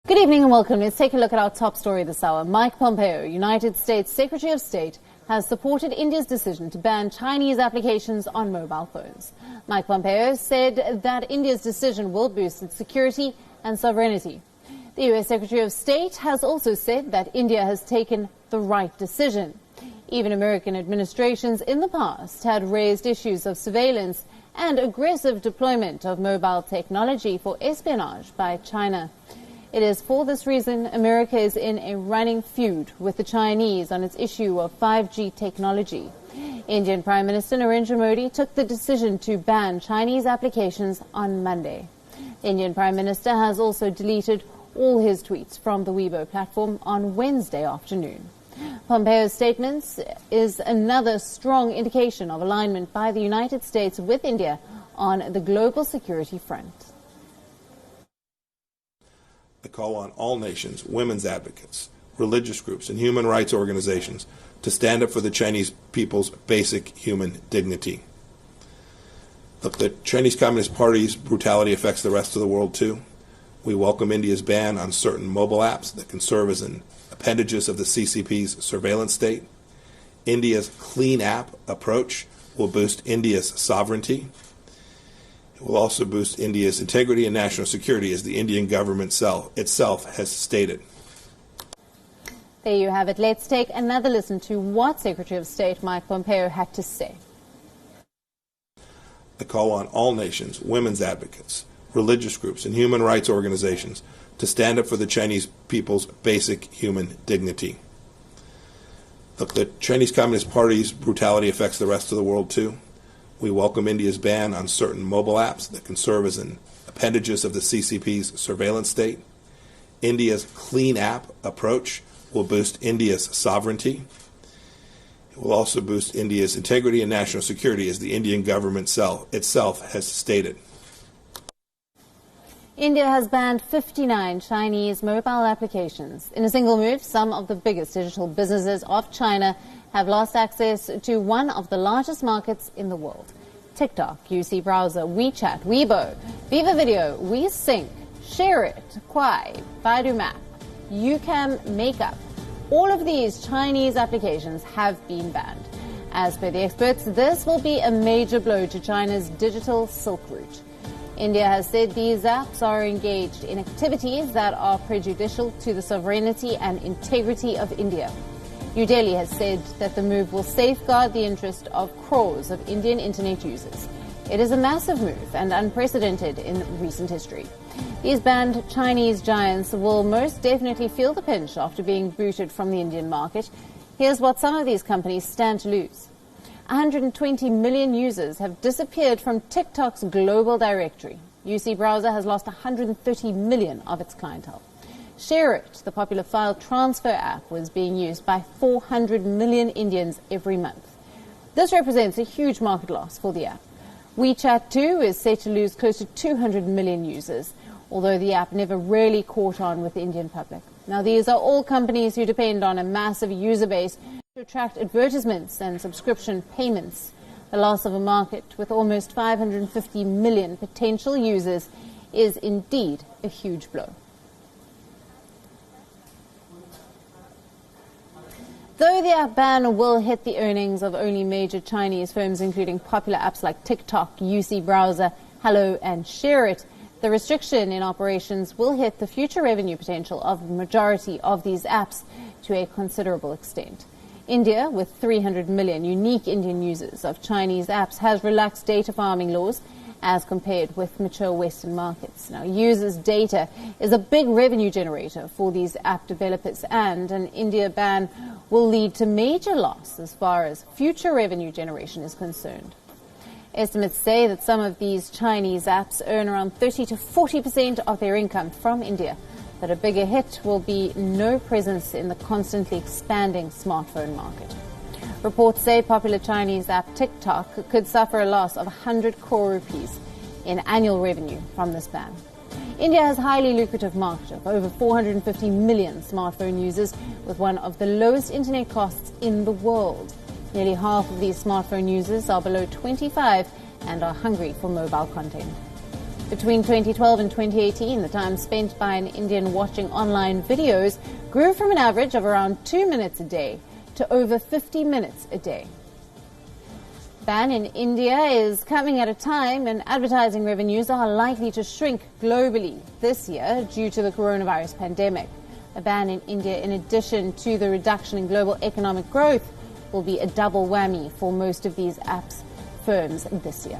Good evening and welcome. Let's take a look at our top story this hour. Mike Pompeo, United States Secretary of State, has supported India's decision to ban Chinese applications on mobile phones. Mike Pompeo said that India's decision will boost its security and sovereignty. The U.S. Secretary of State has also said that India has taken the right decision. Even American administrations in the past had raised issues of surveillance and aggressive deployment of mobile technology for espionage by China. It is for this reason America is in a running feud with the Chinese on its issue of 5G technology. Indian Prime Minister Narendra Modi took the decision to ban Chinese applications on Monday. The Indian Prime Minister has also deleted all his tweets from the Weibo platform on Wednesday afternoon. Pompeo's statements is another strong indication of alignment by the United States with India on the global security front. I call on all nations, women's advocates, religious groups, and human rights organizations to stand up for the Chinese people's basic human dignity. Look, the Chinese Communist Party's brutality affects the rest of the world too. We welcome India's ban on certain mobile apps that can serve as appendages of the CCP's surveillance state. India's clean app approach will boost India's sovereignty. It will also boost India's integrity and national security, as the Indian government itself has stated. There you have it. Let's take another listen to what Secretary of State Mike Pompeo had to say. I call on all nations, women's advocates, religious groups, and human rights organizations to stand up for the Chinese people's basic human dignity. Look, the Chinese Communist Party's brutality affects the rest of the world too. We welcome India's ban on certain mobile apps that can serve as appendages of the CCP's surveillance state. India's clean app approach will boost India's sovereignty. It will also boost India's integrity and national security, as the Indian government itself has stated. India has banned 59 Chinese mobile applications. In a single move, some of the biggest digital businesses of China have lost access to one of the largest markets in the world. TikTok, UC Browser, WeChat, Weibo, Viva Video, WeSync, ShareIt, Kwai, Baidu Map, YouCam Makeup. All of these Chinese applications have been banned. As per the experts, this will be a major blow to China's digital Silk Route. India has said these apps are engaged in activities that are prejudicial to the sovereignty and integrity of India. New Delhi has said that the move will safeguard the interest of crores of Indian internet users. It is a massive move and unprecedented in recent history. These banned Chinese giants will most definitely feel the pinch after being booted from the Indian market. Here's what some of these companies stand to lose. 120 million users have disappeared from TikTok's global directory. UC Browser has lost 130 million of its clientele. ShareIt, the popular file transfer app, was being used by 400 million Indians every month. This represents a huge market loss for the app. WeChat too is set to lose close to 200 million users, although the app never really caught on with the Indian public. Now, these are all companies who depend on a massive user base to attract advertisements and subscription payments. The loss of a market with almost 550 million potential users is indeed a huge blow. Though the app ban will hit the earnings of only major Chinese firms, including popular apps like TikTok, UC Browser, Hello, and ShareIt, the restriction in operations will hit the future revenue potential of the majority of these apps to a considerable extent. India, with 300 million unique Indian users of Chinese apps, has relaxed data farming laws as compared with mature Western markets. Now, users' data is a big revenue generator for these app developers, and an India ban will lead to major loss as far as future revenue generation is concerned. Estimates say that some of these Chinese apps earn around 30 to 40% of their income from India, but a bigger hit will be no presence in the constantly expanding smartphone market. Reports say popular Chinese app TikTok could suffer a loss of 100 crore rupees in annual revenue from this ban. India has a highly lucrative market of over 450 million smartphone users, with one of the lowest internet costs in the world. Nearly half of these smartphone users are below 25 and are hungry for mobile content. Between 2012 and 2018, the time spent by an Indian watching online videos grew from an average of around 2 minutes a day to over 50 minutes a day. Ban in India is coming at a time when advertising revenues are likely to shrink globally this year due to the coronavirus pandemic. A ban in India, in addition to the reduction in global economic growth, will be a double whammy for most of these apps firms this year.